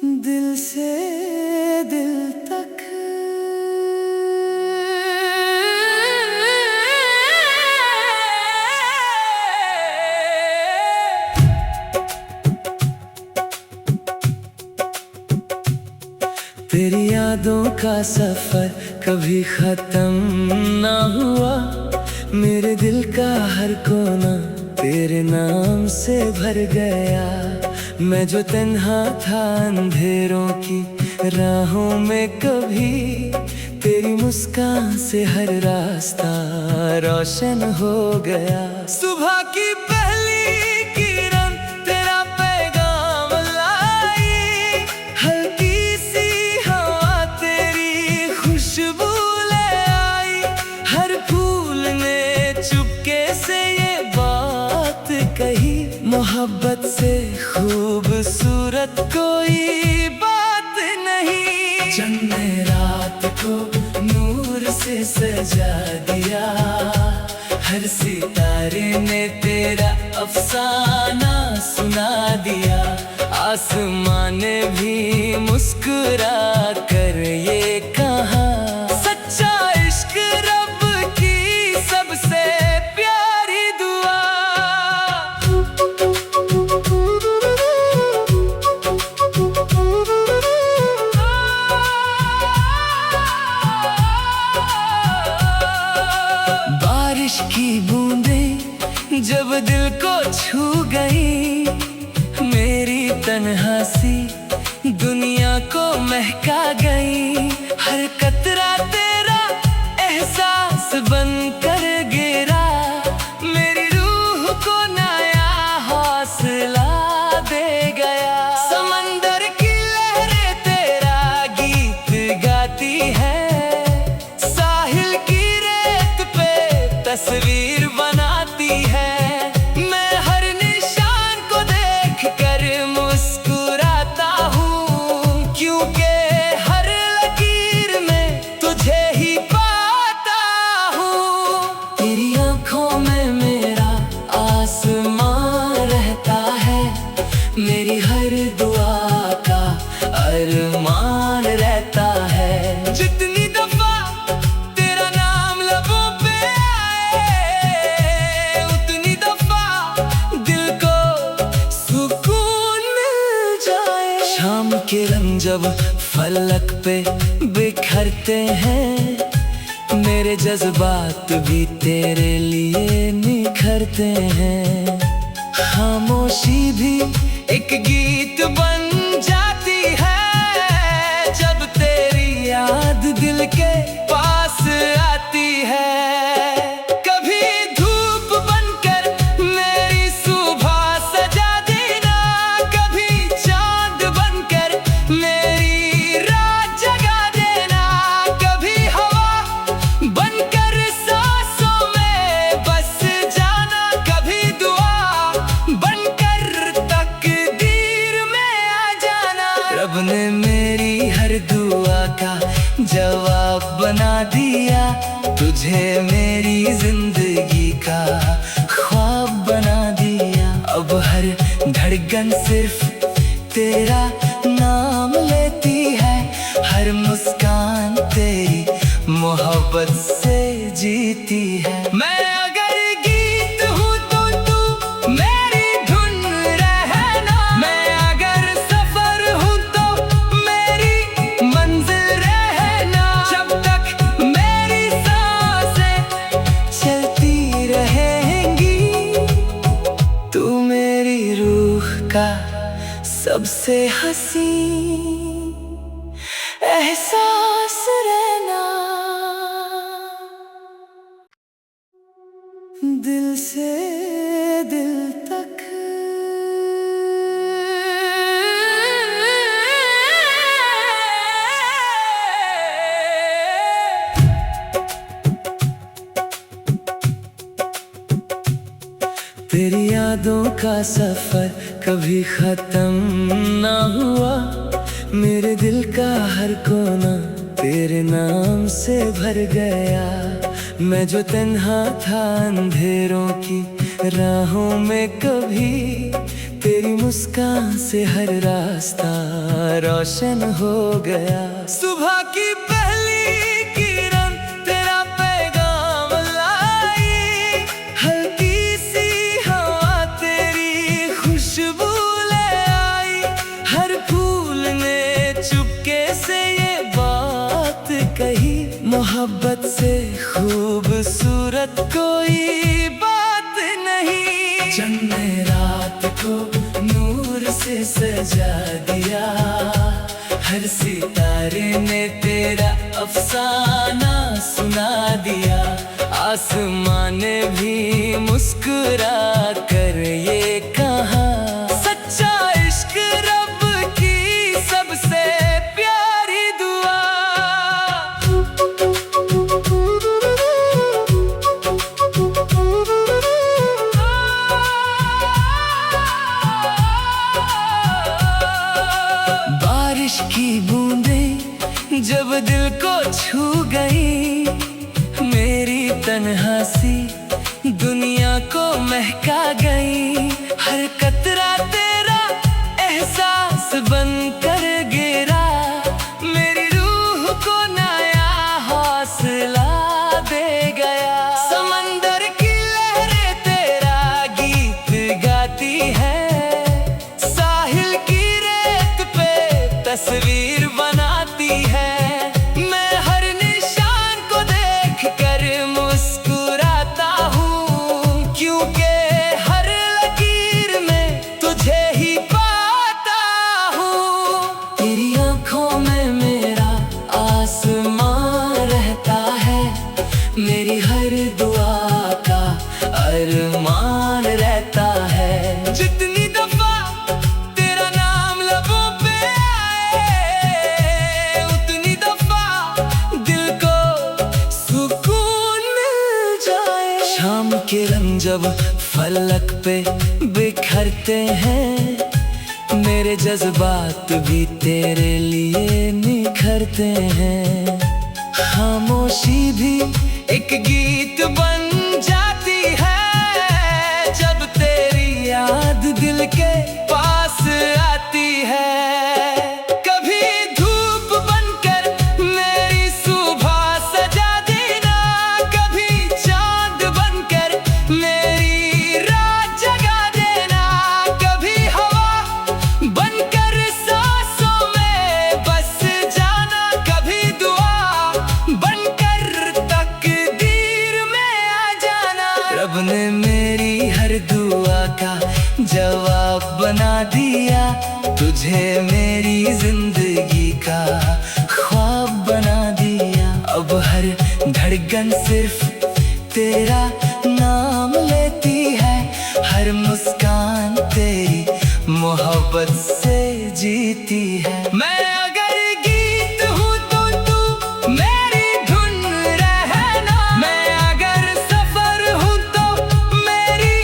दिल से दिल तक तेरी यादों का सफर कभी खत्म ना हुआ। मेरे दिल का हर कोना तेरे नाम से भर गया। मैं जो तन्हा था अंधेरों की राहों में, कभी तेरी मुस्कान से हर रास्ता रोशन हो गया। सुबह की पहली किरण तेरा पैगाम लाई, हल्की सी हवा तेरी खुशबू ले आई। हर फूल ने चुपके से ये बात कही, मोहब्बत से खूबसूरत कोई बात नहीं। चंद ने रात को नूर से सजा दिया, हर सितारे ने तेरा अफसाना सुना दिया। आसमान ने भी मुस्कुरा कर ये कहा, सच्चा इश्क रब की सबसे प्यारी दुआ। बारिश की बूंदें जब दिल को छू गई, मेरी तन्हा सी दुनिया को महका गई। हर कतरा तेरा एहसास बनकर गिरा, मेरी रूह को नया हौसला दे गया। समंदर की लहरें तेरा गीत गाती है, साहिल की रेत पे तस्वीर बनाती है। मैं हर निशान को देख कर मुस्कुराता हूँ, क्योंकि हर लकीर में तुझे ही पाता हूँ। तेरी आंखों में मेरा आसमान रहता है, मेरी हर दुआ का अरमान रहता है। जितनी दफा तेरा नाम लबों पे आए, उतनी दफा दिल को सुकून मिल जाए। शाम के रंग जब फलक पे बिखरते हैं, मेरे जज्बात भी तेरे लिए निखरते हैं। खामोशी भी एक गीत बन जाती है, जब तेरी याद दिल के पास आती है। कभी धूप बनकर मेरी सुबह सजा देना, कभी चांद बनकर मेरी रात जगा देना। कभी हवा बनकर सांसों में बस जाना, कभी दुआ बनकर तकदीर में आ जाना। रब ने मेरी हर दुआ का जवाब बना दिया, तुझे मेरी जिंदगी का ख्वाब बना दिया। अब हर धड़कन सिर्फ तेरा नाम लेती है, हर मुस्कान तेरी मोहब्बत से जीती है। मैं अगर गीत हूँ तो तू मेरी धुन रहना, मैं अगर सफर हूँ तो मेरी मंजिल रहना। जब तक मेरी सांसें चलती रहेंगी, तू मेरी रूह का सबसे हसीन एहसास रहना। दिल से दिल तक तेरी यादों का सफर कभी खत्म ना हुआ। मेरे दिल का हर कोना तेरे नाम से भर गया। मैं जो तन्हा था अंधेरों की राहों में, कभी तेरी मुस्कान से हर रास्ता रोशन हो गया। सुबह की पहली किरण तेरा पैगाम लाई, हल्की सी हवा तेरी खुशबू ले आई। हर फूल ने चुपके से ये बात कही, मोहब्बत से खूबसूरत कोई बात नहीं। चंद ने रात को नूर से सजा दिया, हर सितारे ने तेरा अफसाना सुना दिया। आसमान ने भी मुस्कुरा कर ये कहा, सच्चा इश्क रब की सबसे प्यारी दुआ। बारिश की बूंदें जब दिल को छू गई, मेरी तन्हा सी दुनिया को महका गई। हर कतरा तेरा एहसास बनकर गिरा, मेरी रूह को नया हौसला दे गया। समंदर की लहरें तेरा गीत गाती है, साहिल की रेत पे तस्वीर बनाती है। मैं हर निशान को देख कर मुस्कुराता हूँ, क्योंकि हर लकीर में तुझे ही पाता हूँ। तेरी आंखों में मेरा आसमान रहता है, मेरी हर दुआ का अरमान रहता है। जितनी दफा तेरा नाम लबों पे आए, उतनी दफा दिल को सुकून मिल जाए। शाम के रंग जब फलक पे बिखरते हैं, मेरे जज्बात भी तेरे लिए निखरते हैं। खामोशी भी एक गीत बन जाती है, जब तेरी याद दिल के पास आती है। कभी धूप बनकर मेरी सुबह सजा देना, कभी चांद बनकर मेरी रात जगा देना। कभी हवा बनकर सांसों में बस जाना, कभी दुआ बनकर तकदीर में आ जाना। रब ने मेरी हर दुआ का जवाब बना दिया, तुझे मेरी जिंदगी का ख्वाब बना दिया। अब हर धड़कन सिर्फ तेरा नाम लेती है, हर मुस्कान तेरी मोहब्बत से जीती है। मैं अगर गीत हूँ तो तू मेरी धुन रहना, मैं अगर सफर हूँ तो मेरी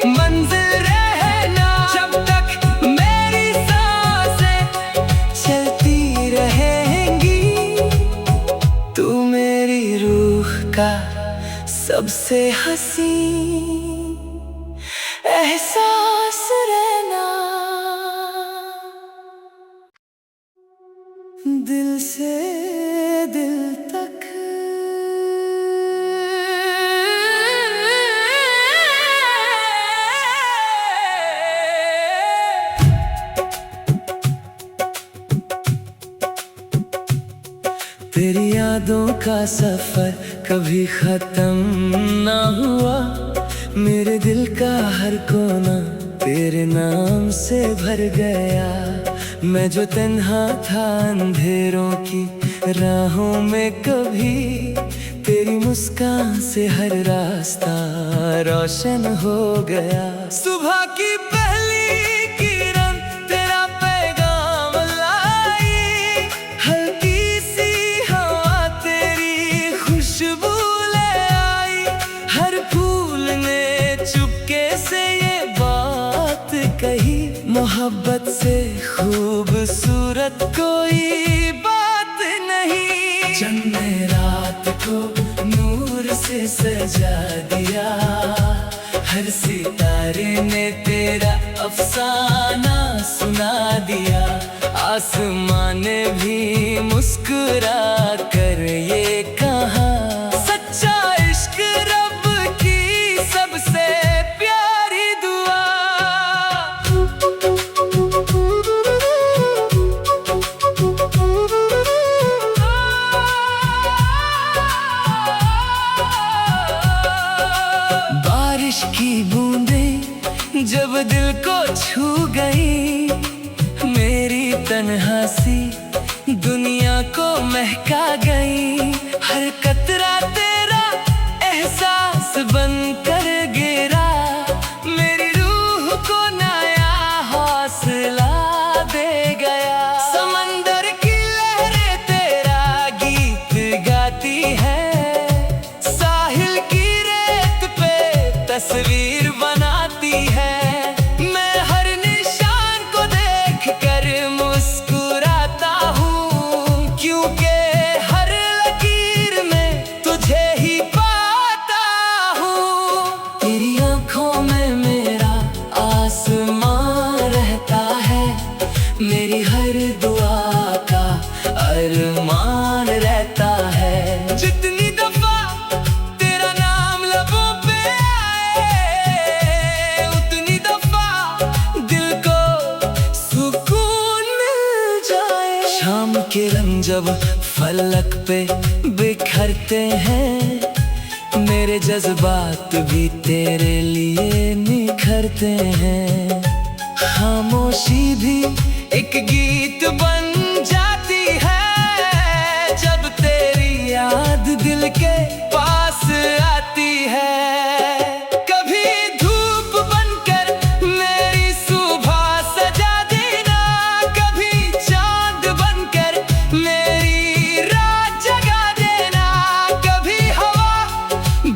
मंजिल रहना। जब तक मेरी सांसें चलती रहेंगी, तू मेरी रूह का सबसे हसीन एहसास रहना। दिल से दिल तक तेरी यादों का सफर कभी खत्म ना हुआ, मेरे दिल का हर कोना तेरे नाम से भर गया। मैं जो तन्हा था अंधेरों की राहों में, कभी तेरी मुस्कान से हर रास्ता रोशन हो गया। सुबह की पहली किरण तेरा पैगाम लाई, हल्की सी हवा तेरी खुशबू ले आई। हर फूल ने चुपके से ये बात कही, मोहब्बत से खूबसूरत कोई बात नहीं। चंद ने रात को नूर से सजा दिया, हर सितारे ने तेरा अफसाना सुना दिया। आसमां ने भी मुस्कुरा कर ये कहा, सच्चा इश्क रब की सबसे प्यारी दुआ। बारिश की बूंदें जब दिल को छू गई, मेरी तन्हा सी दुनिया को महका गई। हर कतरा तेरा एहसास बनकर गिरा, मेरी रूह को नया हौसला दे गया। समंदर की लहरें तेरा गीत गाती है, साहिल की रेत पे तस्वीर बनाती है। मैं हर निशान को देख कर मुस्कुराता हूँ, क्योंकि हर लकीर में तुझे ही पाता हूँ। तेरी आंखों में मेरा आसमान रहता है, मेरी हर दुआ का अरमान रहता है। जितनी दफा तेरा नाम लबों पे आए, उतनी दफा दिल को सुकून मिल जाए। शाम के रंग जब फलक पे बिखरते हैं, मेरे जज्बात भी तेरे लिए निखरते हैं। खामोशी भी एक गीत बन जाती है, जब तेरी याद दिल के पास आती है। कभी धूप बनकर मेरी सुबह सजा देना, कभी चांद बनकर मेरी रात जगा देना, कभी हवा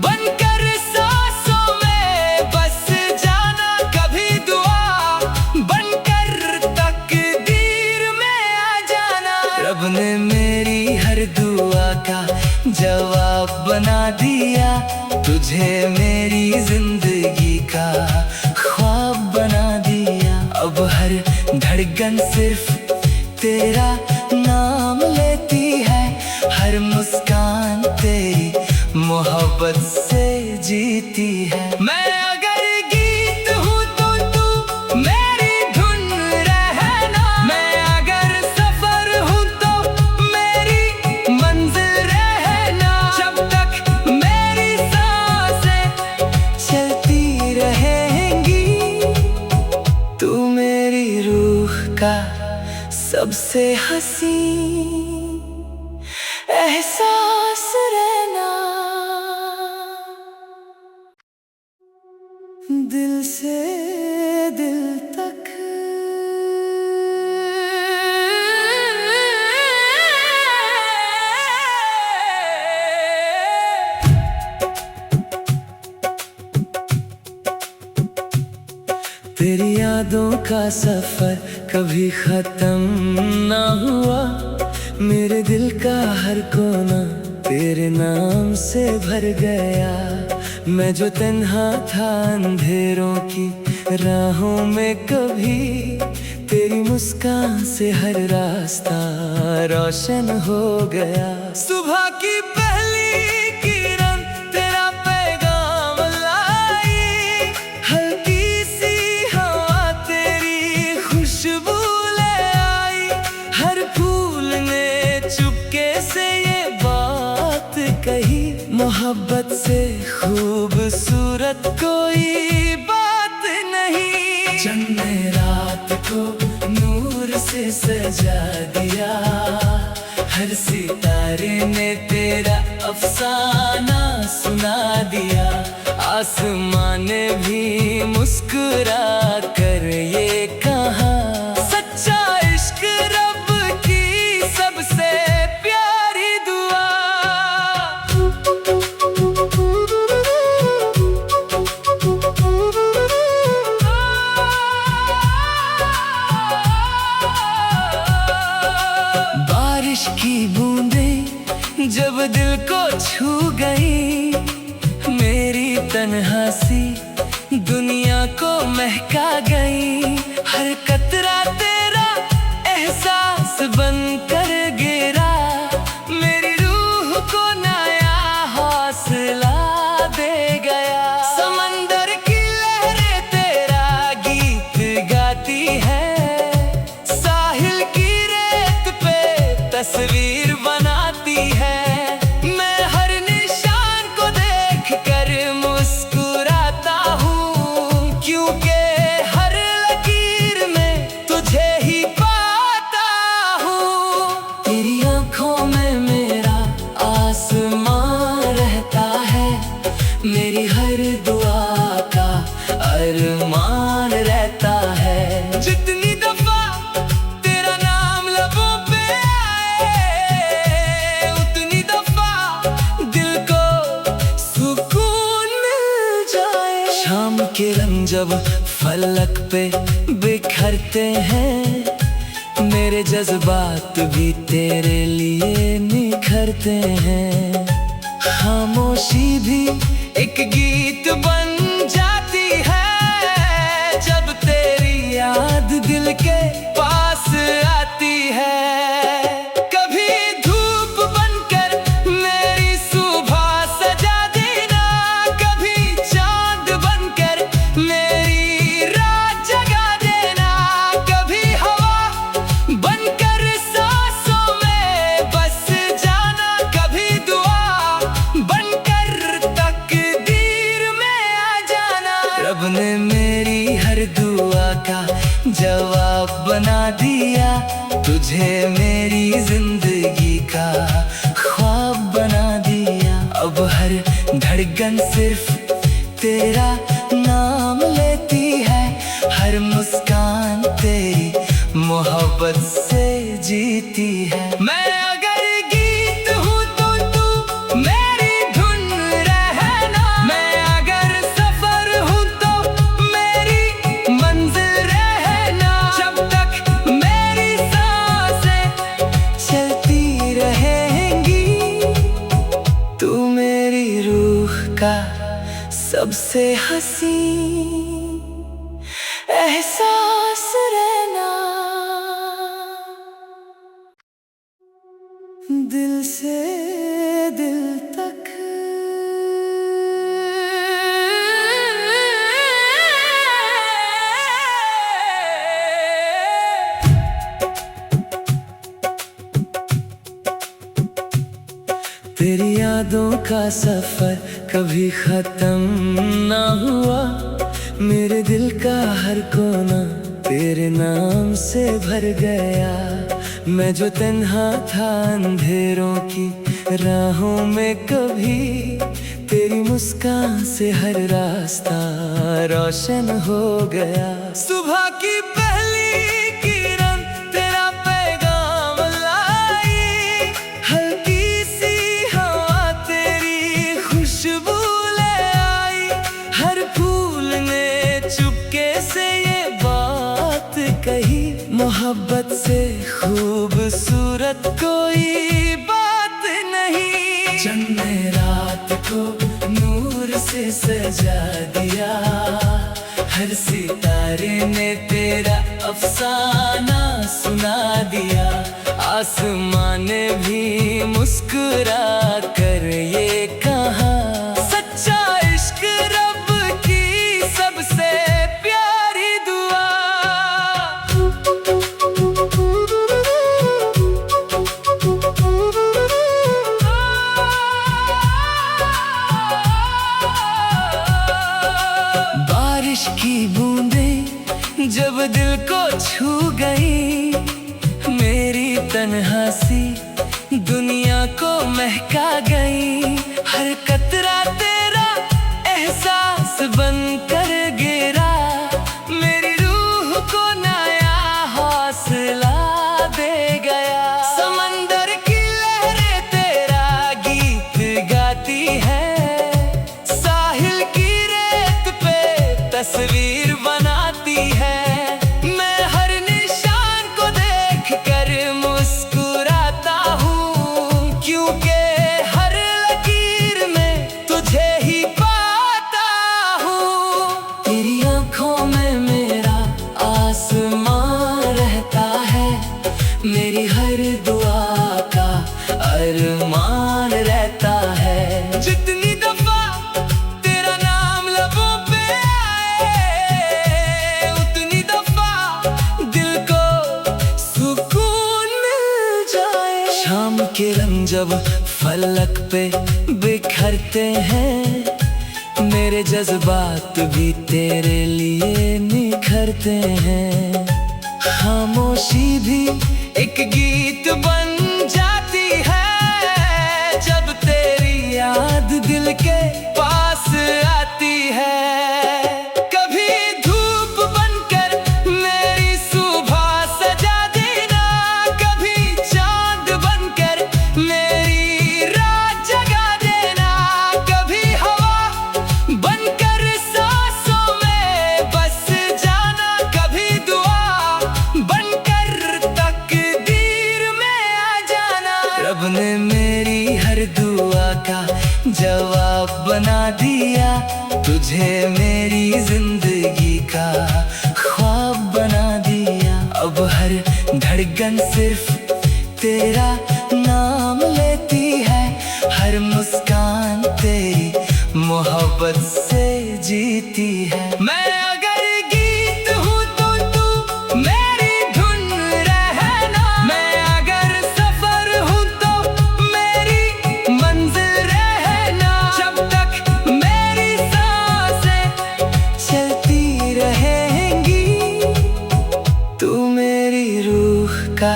बनकर सांसों में बस जाना, कभी दुआ बनकर तकदीर में आ जाना। रब ने मेरी हर दुआ का जवाब बना दिया, तुझे मेरी जिंदगी का ख्वाब बना दिया। अब हर धड़कन सिर्फ तेरा नाम लेती है, हर मुस्कान तेरी मोहब्बत से जीती है। मैं अगर गीत हूँ तो तू मेरी धुन रहना, मैं अगर सफर हूँ तो मेरी मंजिल रहना। जब तक मेरी सांसें चलती रहेंगी, तू मेरी रूह का सबसे हसीन एहसास रहना। दिल से दिल तक तेरी यादों का सफर कभी खत्म ना हुआ, मेरे दिल का हर कोना तेरे नाम से भर गया। मैं जो तन्हा था अंधेरों की राहों में, कभी तेरी मुस्कान से हर रास्ता रोशन हो गया। सुबह की पहली किरण तेरा पैगाम लाई, हल्की सी हवा तेरी खुशबू ले आई। हर फूल ने चुपके से ये बात कही, मोहब्बत से खूबसूरत कोई बात नहीं। चंद ने रात को नूर से सजा दिया, हर सितारे ने तेरा अफसाना सुना दिया। आसमां ने भी मुस्कुरा कर ये कहा, सच्चा इश्क रब की सबसे प्यारी दुआ। बारिश की बूंदें जब दिल को छू गई, मेरी तन्हा सी दुनिया को महका गई। हर कतरा तेरा एहसास बनकर गिरा, मेरी रूह को नया हौसला दे गया। समंदर की लहरें तेरा गीत गाती है, साहिल की रेत पे तस्वीर बनाती है। मैं हर निशान को देख कर मुस्कुराता हूँ, क्योंकि हर लकीर में तुझे ही पाता हूँ। तेरी आंखों में मेरा आसमान रहता है, मेरी हर दुआ का अरमान रहता है। जितनी दफा तेरा नाम लबों पे आए, उतनी दफा दिल को सुकून मिल जाए। शाम के रंग जब फलक पे बिखरते हैं, मेरे जज्बात भी तेरे लिए निखरते हैं। खामोशी भी एक गीत बन जाती है, जब तेरी याद दिल के पास आती है। कभी धूप बनकर मेरी सुबह सजा देना, कभी चांद बनकर मेरी रात जगा देना, कभी हवा बनकर सांसों में बस जाना, कभी दुआ बनकर तकदीर में आ जाना। रब ने मेरी हर दुआ का जवाब बना दिया, तुझे मेरी जिंदगी का ख्वाब बना दिया। अब हर धड़कन सिर्फ तेरा नाम लेती है, हर मुस्कान तेरी मोहब्बत से जीती है। मैं अगर गीत हूँ तो तू मेरी धुन रहना, मैं अगर सफर हूँ तो मेरी मंजिल रहना। जब तक मेरी सांसें चलती रहेंगी, तू मेरी रूह का सबसे हसीन एहसास रहना। दिल से दिल तक तेरी यादों का सफर कभी खत्म ना हुआ, मेरे दिल का हर कोना तेरे नाम से भर गया। मैं जो तन्हा था अंधेरों की राहों में, कभी तेरी मुस्कान से हर रास्ता रोशन हो गया। सुबह की पहली किरण तेरा पैगाम लाई, हल्की सी हवा तेरी खुशबू ले आई। हर फूल ने चुपके से ये बात कही, मोहब्बत से खूबसूरत कोई बात नहीं। चंद ने रात को नूर से सजा दिया, हर सितारे ने तेरा अफसाना सुना दिया। आसमान ने भी मुस्कुरा कर ये कहा, सच्चा इश्क रब की सबसे प्यारी दुआ। बारिश की बूंदें जब दिल को छू गई, मेरी तन्हा सी दुनिया को महका गई। हर कतरा तेरा एहसास बनकर गिरा, मेरी रूह को नया हौसला दे गया। समंदर की लहरें तेरा गीत गाती है, साहिल की रेत पे तस्वीर बनाती है। मैं हर निशान को देख कर मुस्कुराता हूँ, क्योंकि हर लकीर में मेरी हर दुआ का अरमान रहता है। जितनी दफा तेरा नाम लबों पे आए, उतनी दफा दिल को सुकून मिल जाए। शाम के रंग जब फलक पे बिखरते हैं, मेरे जज्बात भी तेरे लिए निखरते हैं। खामोशी भी एक गीत बन जाती है, जब तेरी याद दिल के पास आती है। कभी धूप बनकर मेरी सुबह सजा देना, कभी चांद बनकर मेरी रात जगा देना, कभी हवा बनकर सांसों में बस जाना, कभी दुआ बनकर तकदीर में आ जाना। रब ने मेरी हर दुआ का जवाब बना दिया, तुझे मेरी जिंदगी का ख्वाब बना दिया। अब हर धड़कन सिर्फ तेरा नाम लेती है, हर मुस्कान तेरी मोहब्बत से जीती है। मैं अगर गीत हूँ तो तू मेरी धुन रहना, मैं अगर सफर हूँ तो मेरी मंजिल रहना। जब तक मेरी सांसें चलती रहेंगी, तू मेरी रूह का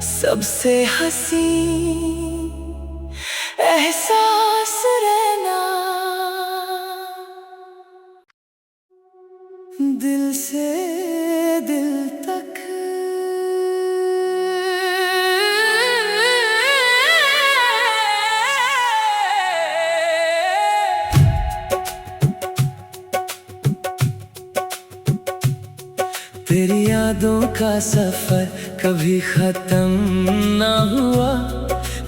सबसे हसीन एहसास रहना। दिल से दिल तक तेरी यादों का सफर कभी खत्म ना हुआ,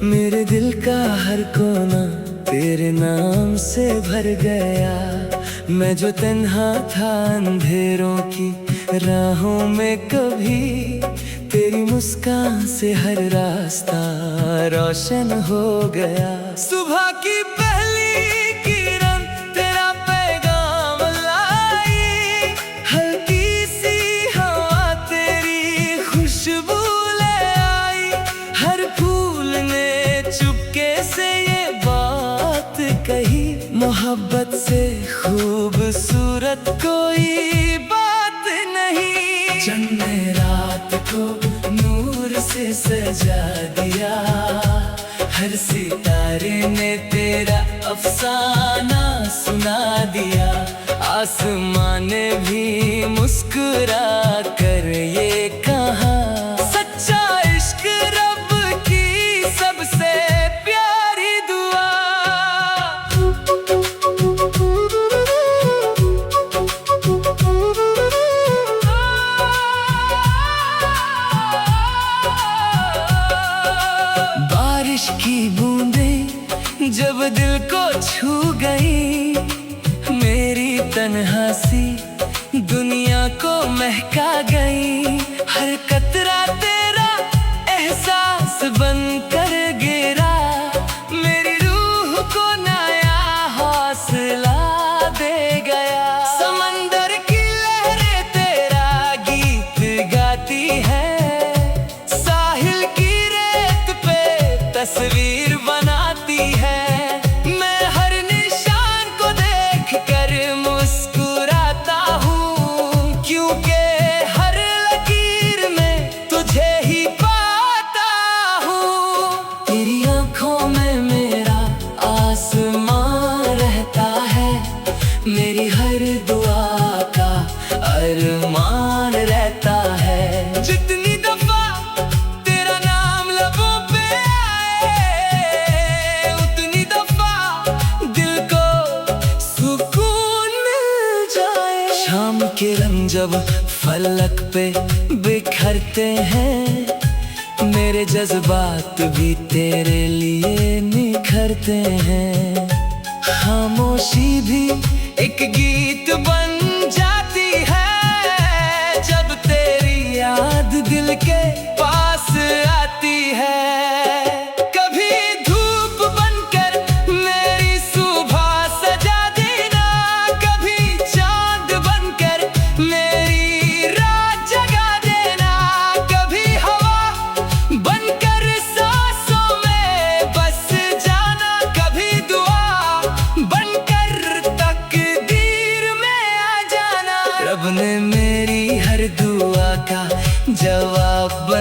मेरे दिल का हर कोना तेरे नाम से भर गया। मैं जो तन्हा था अंधेरों की राहों में, कभी तेरी मुस्कान से हर रास्ता रोशन हो गया। सुबह की पहली किरण तेरा पैगाम लाई, हल्की सी हवा तेरी खुशबू ले आई। हर फूल ने चुपके से ये बात कही, मोहब्बत से खूबसूरत कोई बात नहीं। चंद ने रात को नूर से सजा दिया, हर सितारे ने तेरा अफसाना सुना दिया। आसमान ने भी मुस्कुरा कर ये कहा, सच्चा इश्क रब की सबसे प्यारी दुआ। बारिश की बूंदें जब दिल को छू गई, मेरी तन्हा सी दुनिया को महका गई। हर कतरा तेरा एहसास बनकर गिरा, मेरी रूह को नया हौसला दे गया। समंदर की लहरें तेरा गीत गाती है, साहिल की रेत पे तस्वीर बनाती है। मैं हर निशान को देख कर मुस्कुराता हूँ, क्योंकि हर लकीर में तुझे ही पाता हूँ। तेरी आंखों में मेरा आसमान रहता है, मेरी हर दुआ का अरमान रहता है। जितनी दफा तेरा नाम लबों पे आए, उतनी दफा दिल को सुकून मिल जाए। शाम के रंग जब फलक पे बिखरते हैं, मेरे जज्बात भी तेरे लिए निखरते हैं। खामोशी भी एक गीत बन जाती है, जब तेरी याद दिल के पास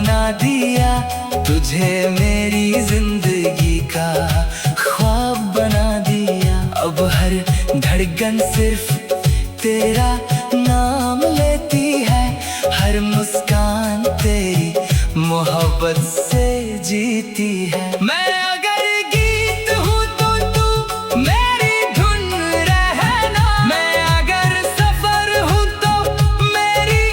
बना दिया, तुझे मेरी जिंदगी का ख्वाब बना दिया। अब हर धड़कन सिर्फ तेरा नाम लेती है, हर मुस्कान तेरी मोहब्बत से जीती है। मैं अगर गीत हूँ तो तू मेरी धुन रहना, मैं अगर सफर हूँ तो मेरी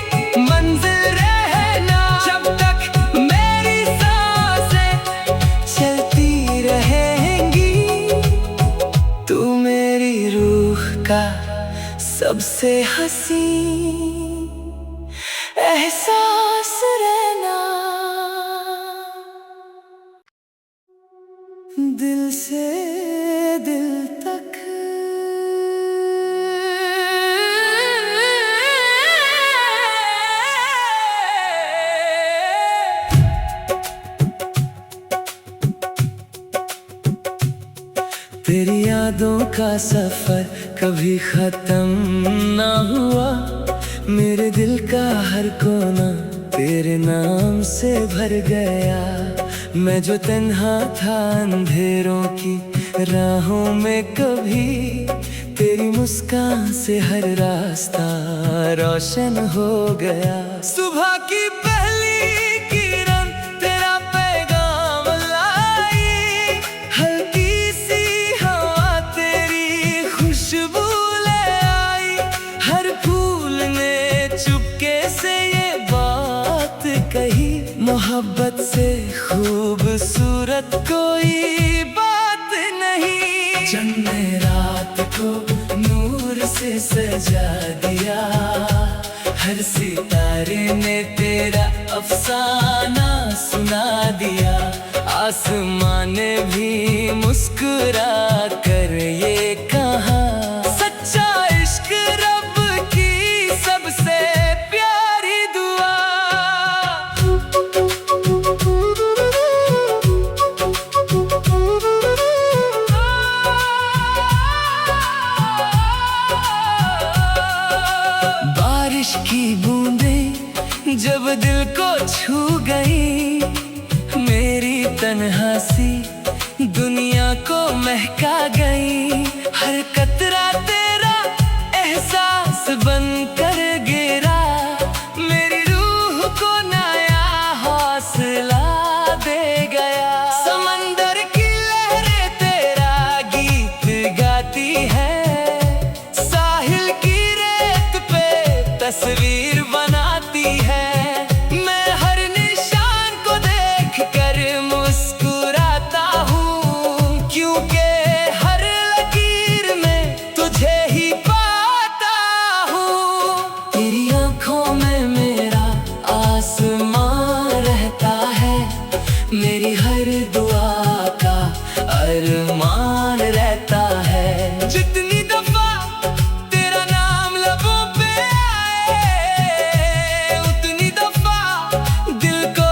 मंजिल रहना। जब तक मेरी सांसें चलती रहेंगी, तू मेरी रूह का सबसे हसीन एहसास रहना। दिल से दिल तक तेरी यादों का सफर कभी खत्म ना हुआ, मेरे दिल का हर कोना तेरे नाम से भर गया। मैं जो तन्हा था अंधेरों की राहों में, कभी तेरी मुस्कान से हर रास्ता रोशन हो गया। सुबह की पहली किरण तेरा पैगाम लाई, हल्की सी हवा तेरी खुशबू ले आई। हर फूल ने चुपके से ये बात कही, मोहब्बत से खूबसूरत कोई बात नहीं। चंद ने रात को नूर से सजा दिया, हर सितारे ने तेरा अफसाना सुना दिया। आसमान ने भी मुस्कुरा कर ये कहा, सच्चा इश्क रब की सबसे प्यारी दुआ। बारिश की बूंदें जब दिल को छू गई, मेरी तन्हा सी दुनिया को महका गई। हर कतरा तेरा एहसास बनकर गिरा, मेरी रूह को नया हौसला दे गया। समंदर की लहरें तेरा गीत गाती है, साहिल की रेत पे तस्वीर बनाती है। मैं हर निशान को देख कर मुस्कुराता हूँ, क्योंकि हर लकीर में तुझे ही पाता हूँ। तेरी आंखों में मेरा आसमान रहता है, मेरी हर दुआ का अरमान रहता है। जितनी दफा तेरा नाम लबों पे आए, उतनी दफा दिल को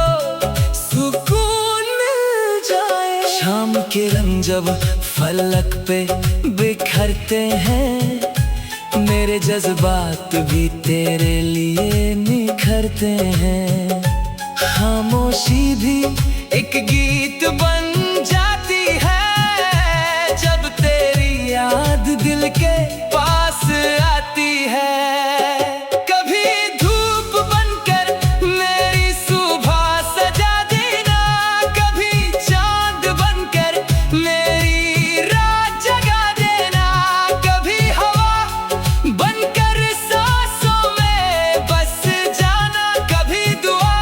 सुकून मिल जाए। शाम के रंग जब फलक पे बिखरते हैं, मेरे जज्बात भी तेरे लिए निखरते हैं। खामोशी भी एक गीत बन जाती है, जब तेरी याद दिल के पास आती है। कभी धूप बनकर मेरी सुबह सजा देना, कभी चांद बनकर मेरी रात जगा देना। कभी हवा बनकर सांसों में बस जाना, कभी दुआ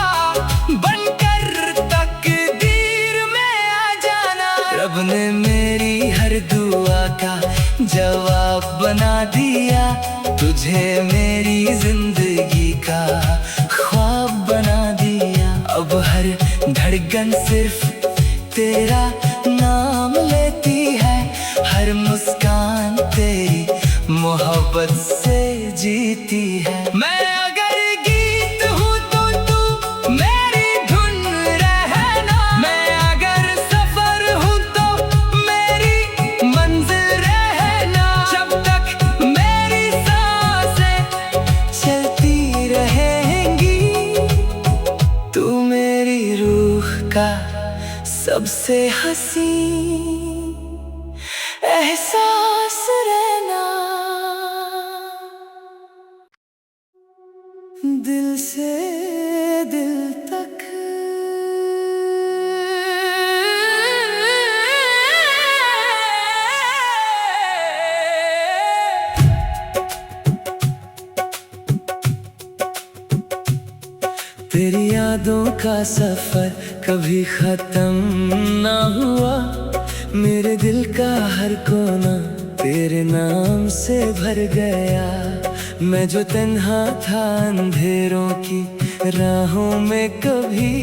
बनकर तकदीर में आ जाना। रब ने मेरी हर दुआ का जवाब बना दिया, तुझे मेरी जिंदगी का ख्वाब बना दिया। अब हर धड़कन सिर्फ तेरा नाम लेती है, हर मुस्कान तेरी मोहब्बत से जीती है। मैं अगर गीत हूँ तो तू मेरी धुन रहना, मैं अगर सफर हूँ तो मेरी मंजिल रहना। जब तक मेरी सांसें चलती रहेंगी, तू मेरी रूह का सबसे हसीन एहसास रहना, दिल से दिल तक। तेरी यादों का सफर कभी खत्म ना हुआ, मेरे दिल का हर कोना तेरे नाम से भर गया। मैं जो तन्हा था अंधेरों की राहों में, कभी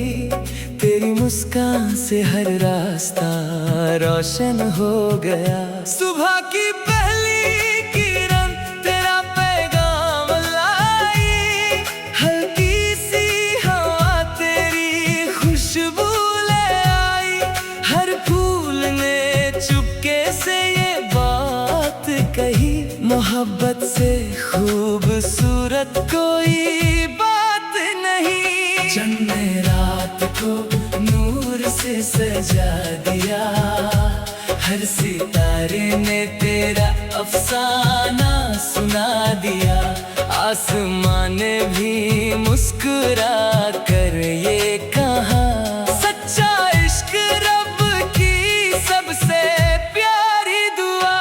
तेरी मुस्कान से हर रास्ता रोशन हो गया। सुबह की पहली किरण तेरा पैगाम लाई, हल्की सी हवा तेरी खुशबू ले आई। हर फूल ने चुपके से ये बात कही, मोहब्बत से खूबसूरत कोई बात नहीं। चंद ने रात को नूर से सजा दिया, हर सितारे ने तेरा अफसाना सुना दिया। आसमान ने भी मुस्कुरा कर ये कहा, सच्चा इश्क रब की सबसे प्यारी दुआ।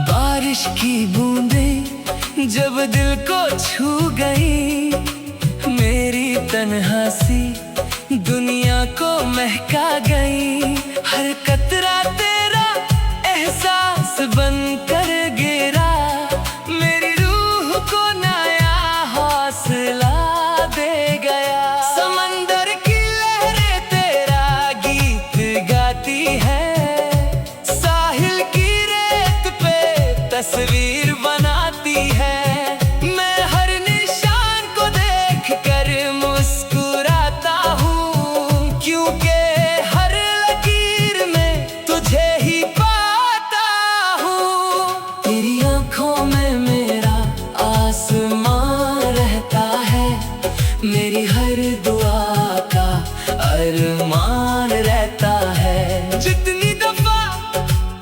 बारिश की बूंदें जब दिल को छू गई, मेरी तन्हा सी दुनिया को महका गई। हर कतरा तेरा एहसास बनकर गिरा, मेरी रूह को नया हौसला दे गया। समंदर की लहरें तेरा गीत गाती है, साहिल की रेत पे तस्वीर बनाती है। मैं हर निशान को देख कर मुस्कुराता हूँ, क्योंकि हर लकीर में तुझे ही पाता हूँ। तेरी आँखों में मेरा आसमान रहता है, मेरी हर दुआ का अरमान रहता है। जितनी दफा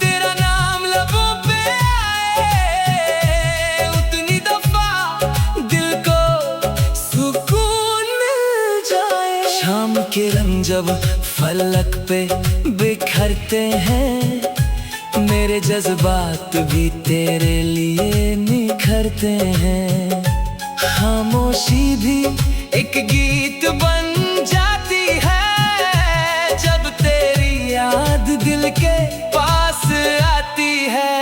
तेरा नाम लबों पे आए, उतनी दफा दिल को सुकून मिल जाए। शाम के रंग जब फलक पे बिखरते हैं, मेरे जज्बात भी तेरे लिए निखरते हैं। खामोशी भी एक गीत बन जाती है, जब तेरी याद दिल के पास आती है।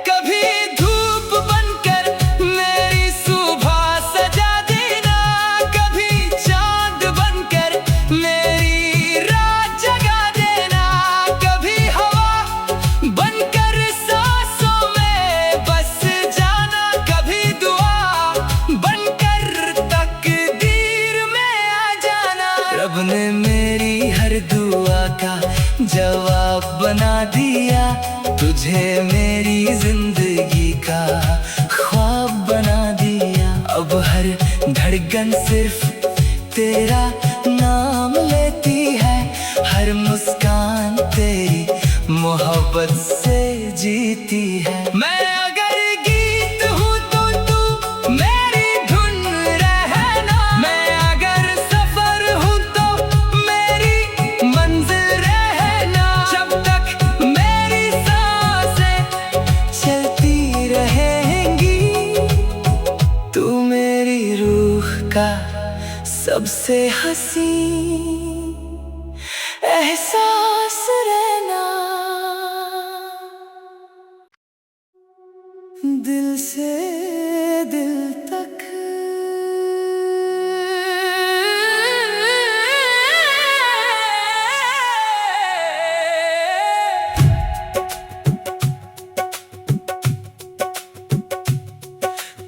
कभी धूप बनकर मेरी सुबह सजा देना, कभी चांद बनकर मेरी रात जगा देना। कभी हवा बनकर सांसों में बस जाना, कभी दुआ बनकर तकदीर में आ जाना। रब ने मेरी हर दुआ का जवाब बना दिया, तुझे मेरी जिंदगी का ख्वाब बना दिया। अब हर धड़कन सिर्फ तेरा नाम लेती है, हर मुस्कान तेरी मोहब्बत से जीती है। मैं अगर गीत हूँ तो तू मेरी धुन रहना, मैं अगर सफर हूँ तो मेरी मंजिल रहना। जब तक मेरी सांसें चलती रहेंगी, तू मेरी रूह का सबसे हसीन एहसास रहना, दिल से दिल तक।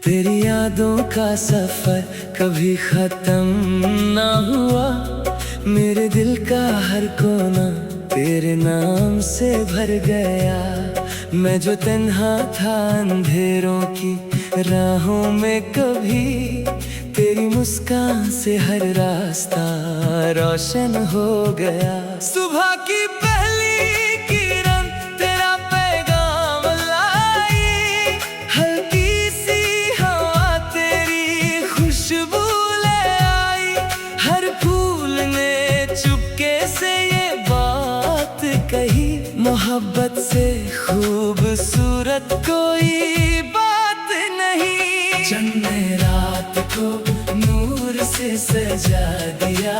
तेरी यादों का सफर कभी खत्म ना हुआ, मेरे दिल का हर कोना तेरे नाम से भर गया। मैं जो तन्हा था अंधेरों की राहों में, कभी तेरी मुस्कान से हर रास्ता रोशन हो गया। सुबह की पहली किरण तेरा पैगाम लाई, हल्की सी हवा तेरी खुशबू ले आई। हर फूल ने चुपके से ये बात कही, मोहब्बत से खूबसूरत कोई बात नहीं। चंद ने रात को नूर से सजा दिया,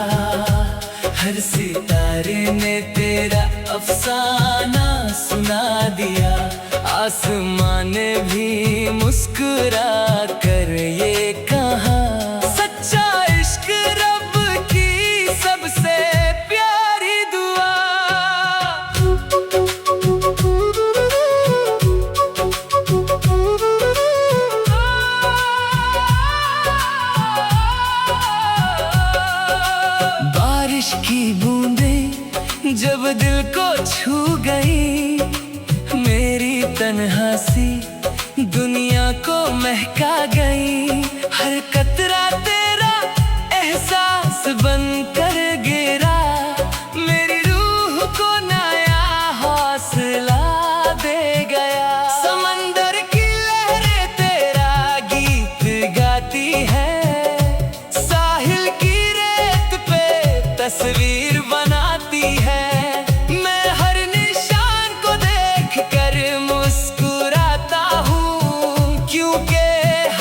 हर सितारे ने तेरा अफसाना सुना दिया। आसमान ने भी मुस्कुरा कर ये कहा, सच्चा इश्क रब की सबसे प्यारी दुआ। बारिश की बूंदें जब दिल को छू गई, मेरी तन्हा सी दुनिया को महका गई। हर कतरा तेरा एहसास बनकर गिरा, मेरी रूह को नया हौसला दे गया। समंदर की लहरें तेरा गीत गाती है, साहिल की रेत पे तस्वीर बनाती है। मैं हर निशान को देख कर मुस्कुराता हूँ, क्योंकि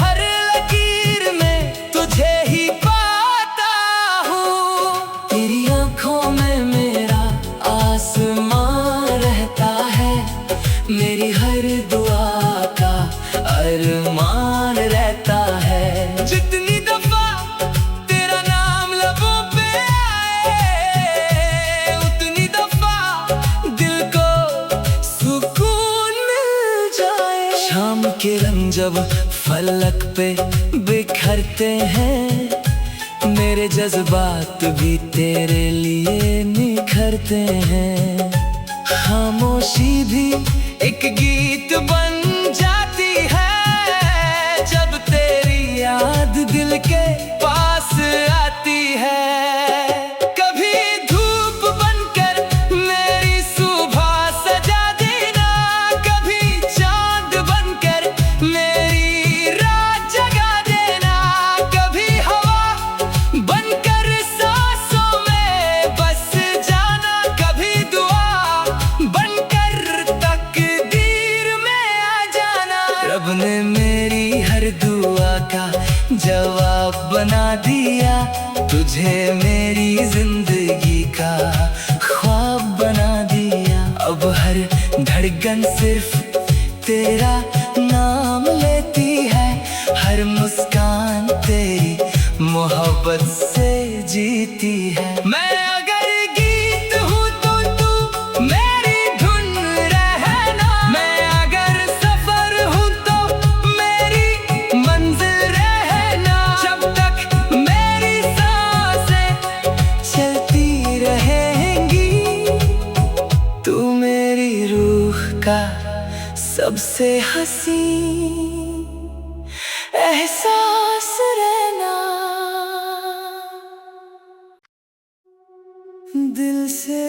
हर लकीर में तुझे ही पाता हूँ। तेरी आंखों में मेरा आसमान रहता है, मेरी हर दुआ का अरमान रहता है। जितनी दफा तेरा नाम लबों पे आए, उतनी दफा दिल को सुकून मिल जाए। शाम के रंग जब फलक पे बिखरते हैं, मेरे जज्बात भी तेरे लिए निखरते हैं। खामोशी भी एक गीत बन जाती है, जब तेरी याद दिल के पास आती है। कभी धूप बनकर मेरी सुबह सजा देना, कभी चांद बनकर मेरी रात जगा देना। कभी हवा बनकर सांसों में बस जाना, कभी दुआ बनकर तकदीर में आ जाना। रब ने मेरी हर दुआ का जवाब बना दिया, तुझे मेरी जिंदगी का ख्वाब बना दिया। अब हर धड़कन सिर्फ तेरा नाम लेती है, हर मुस्कान तेरी मोहब्बत से जीती है। मैं अगर गीत हूँ तो तू मेरी धुन रहना, मैं अगर सफर हूँ तो मेरी मंजिल रहना। जब तक मेरी सांसें चलती रहेंगी, तू मेरी रूह का सबसे हसीन एहसास रहना। दिल से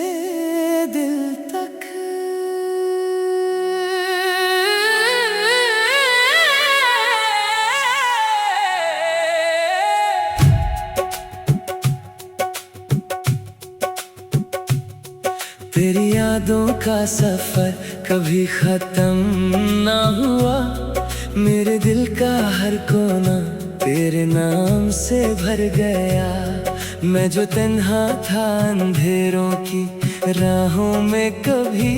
दिल तक तेरी यादों का सफर कभी खत्म ना हुआ। मेरे दिल का हर कोना तेरे नाम से भर गया। मैं जो तन्हा था अंधेरों की राहों में, कभी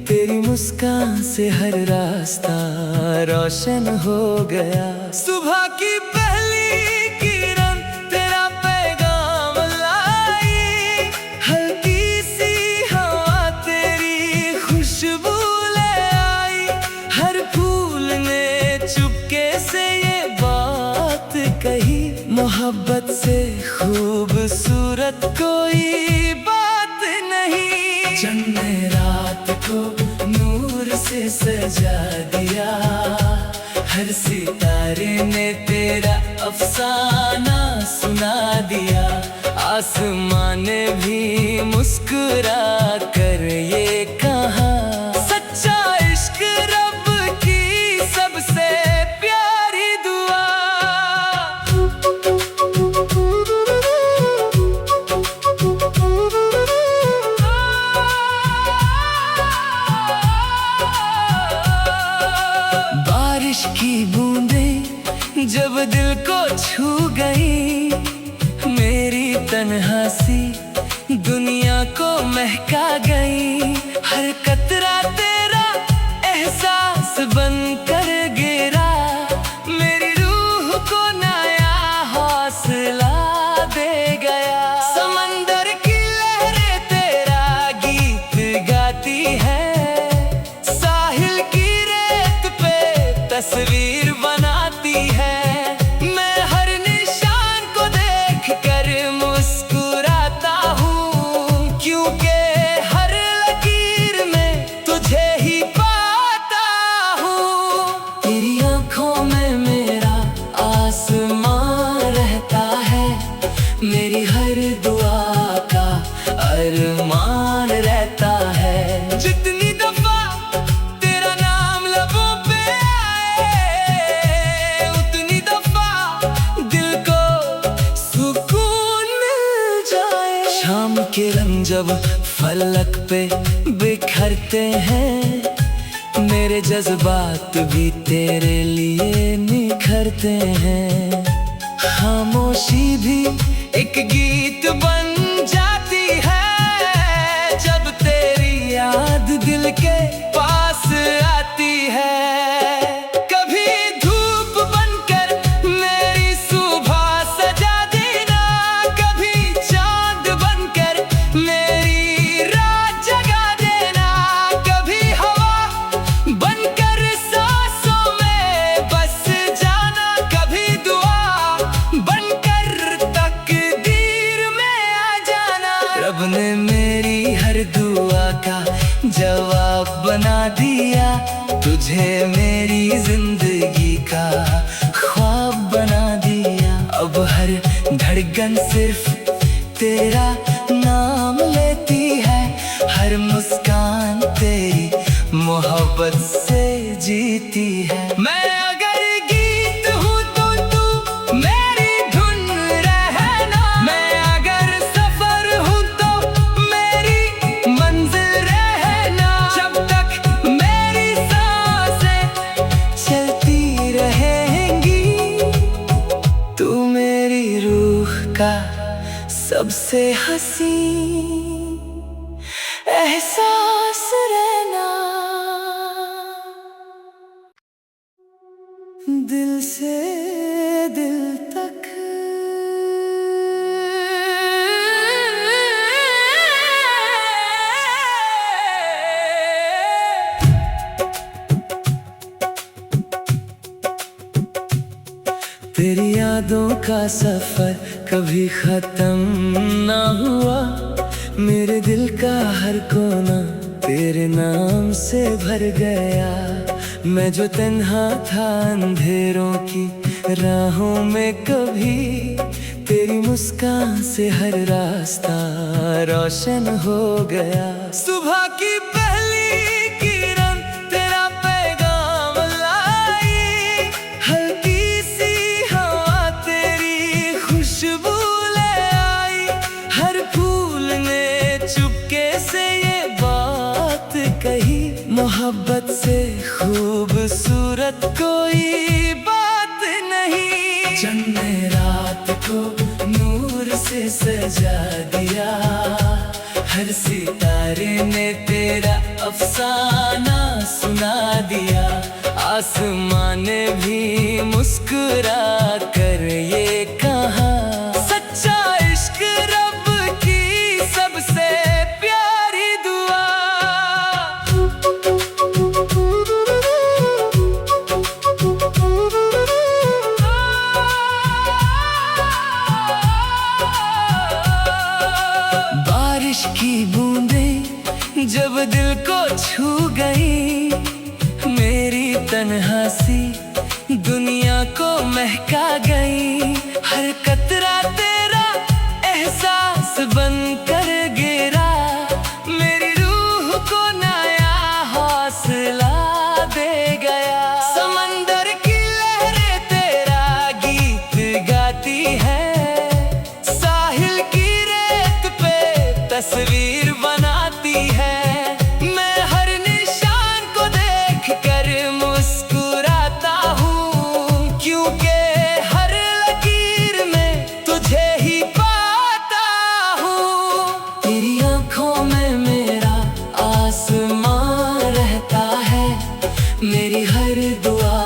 तेरी मुस्कान से हर रास्ता रोशन हो गया। सुबह की पहली किरण तेरा पैगाम लाई, हल्की सी हवा तेरी खुशबू ले आई। हर फूल ने चुपके से ये बात कही, मोहब्बत से खूबसूरत कोई बात नहीं। रात को नूर से सजा दिया, हर सितारे ने तेरा अफसाना सुना दिया। आसमां ने भी मुस्कुरा कर ये कहा, सच्चा इश्क रब की सबसे प्यारी दुआ। बारिश की बूंदें जब दिल को छू गई, मेरी तन्हा सी दुनिया को महका गई। हर कतरा तेरा एहसास बनकर गिरा, मेरी रूह को नया हौसला दे गया। समंदर की लहरें तेरा गीत गाती है, साहिल की रेत पे तस्वीर बनाती है। मैं हर निशान को देख कर मुस्कुराता हूँ, क्योंकि हर लकीर में तुझे ही पाता हूँ। तेरी आंखों में मेरा आसमान रहता है, मेरी हर दुआ का अरमान रहता है। जितनी दफा तेरा नाम लबों पे आए, उतनी दफा दिल को सुकून मिल जाए। शाम के रंग जब फलक पे बिखरते हैं, मेरे जज्बात भी तेरे लिए निखरते हैं। खामोशी भी एक गीत बन जाती है, जब तेरी याद दिल के पास आती है। कभी धूप बनकर मेरी सुबह सजा देना, कभी चांद बनकर मेरी रात जगा देना, कभी हवा बनकर सांसों में बस जाना, कभी दुआ बनकर तकदीर में आ जाना। रब ने मेरी हर दुआ का जवाब बना दिया, तुझे मेरी जिंदगी का ख्वाब बना दिया। अब हर धड़कन सिर्फ तेरा नाम लेती है, हर मुस्कान तेरी मोहब्बत से जीती है। मैं अगर गीत हूँ तो तू मेरी धुन रहना, मैं अगर सफर हूँ तो मेरी मंजिल रहना। जब तक मेरी सांसें चलती रहेंगी, तू मेरी रूह का सबसे हसीन एहसास रहना। दिल से दिल तक तेरी यादों का सफर कभी खत्म ना हुआ, मेरे दिल का हर कोना तेरे नाम से भर गया। मैं जो तन्हा था अंधेरों की राहों में, कभी तेरी मुस्कान से हर रास्ता रोशन हो गया। सुबह की पहली किरण तेरा पैगाम लाई, हल्की सी हवा तेरी खुशबू ले आई। हर फूल ने चुपके से ये बात कही, मोहब्बत से खूबसूरत कोई बात नहीं। चंद ने रात को नूर से सजा दिया, हर सितारे ने तेरा अफसाना सुना दिया। आसमां ने भी मुस्कुरा कर ये कहा, सच्चा इश्क रब की सबसे प्यारी दुआ। बारिश की बूंदें जब दिल को छू गई, मेरी तन्हासी दुनिया को महका गई। हर कतरा तेरा एहसास बनकर गिरा, मेरी रूह को नया हौसला दे गया। समंदर की लहरें तेरा गीत गाती है, साहिल की रेत पे तस्वीर बनाती है। मैं हर निशान को देख कर मुस्कुराता हूँ, क्योंकि हर लकीर में तुझे ही पाता हूँ। तेरी आंखों में मेरा आसमान रहता है, मेरी हर दुआ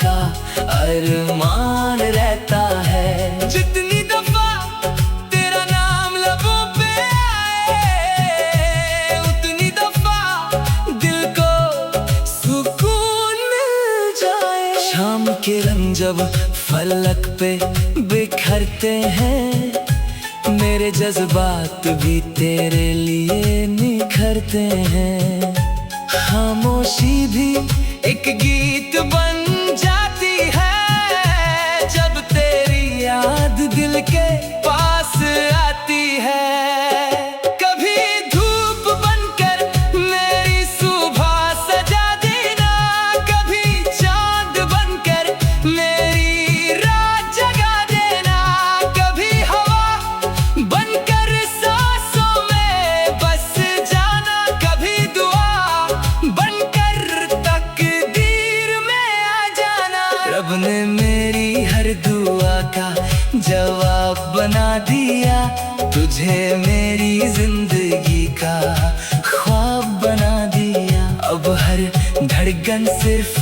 का अरमान रहता है। जितनी दफा तेरा नाम लबों पे आए, उतनी दफा दिल को सुकून मिल जाए। शाम के रंग जब फलक पे बिखरते हैं, मेरे जज्बात भी तेरे लिए निखरते हैं। खामोशी भी एक गीत बन जाती है, जब तेरी याद दिल के पास आती है। कभी धूप बनकर मेरी सुबह सजा देना, कभी चांद बनकर मेरी रात जगा देना, कभी हवा बनकर सांसों में बस जाना, कभी दुआ बनकर तकदीर में आ जाना। रब ने मेरी हर दुआ का जवाब बना दिया, तुझे मेरी जिंदगी का ख्वाब बना दिया। अब हर धड़कन सिर्फ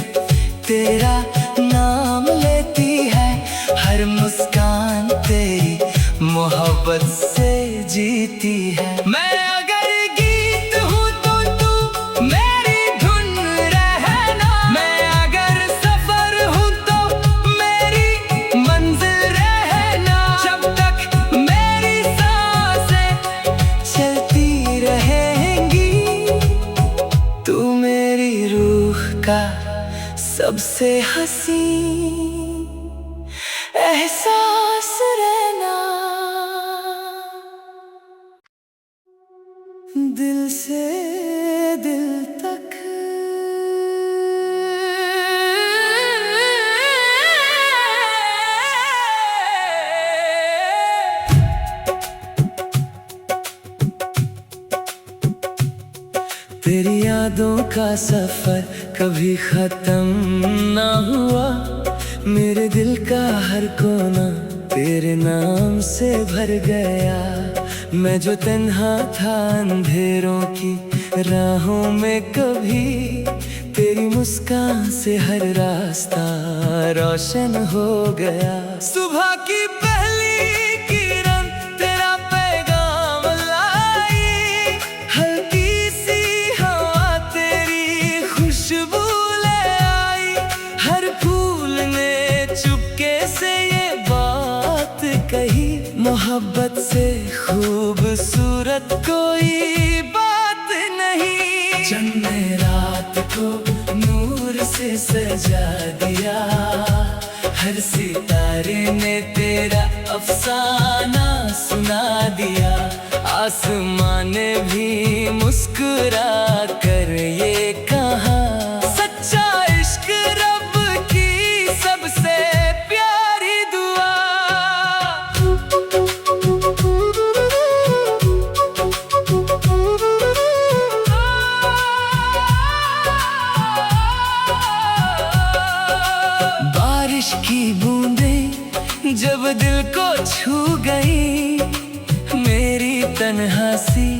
तेरा नाम लेती है, हर मुस्कान तेरी मोहब्बत से जीती है। मैं अगर गीत हूँ तो तू मेरी धुन रहना, मैं अगर सफर हूँ तो मेरी मंजिल रहना। जब तक मेरी सांसें चलती रहेंगी, तू मेरी रूह का सबसे हसीन एहसास रहना। दिल से दिल तक तेरी यादों का सफर कभी खत्म ना हुआ, मेरे दिल का हर कोना तेरे नाम से भर गया। मैं जो तन्हा था अंधेरों की राहों में, कभी तेरी मुस्कान से हर रास्ता रोशन हो गया। सुबह की पहली किरण तेरा पैगाम लाई, हल्की सी हवा तेरी खुशबू ले आई। हर फूल ने चुपके से ये बात कही, मोहब्बत से खूबसूरत कोई बात नहीं। चंद ने रात को नूर से सजा दिया, हर सितारे ने तेरा अफसाना सुना दिया। आसमान ने भी मुस्कुरा कर ये कहा, सच्चा इश्क रब की सबसे प्यारी दुआ। बारिश की बूंदें जब दिल को छू गई, मेरी तन्हासी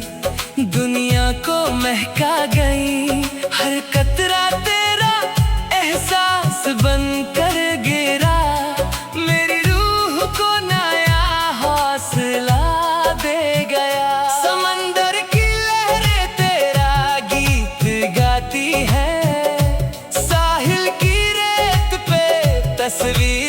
दुनिया को महका गई। हर कतरा तेरा एहसास बनकर गिरा, मेरी रूह को नया हौसला दे गया। समंदर की लहरें तेरा गीत गाती है, साहिल की रेत पे तस्वीर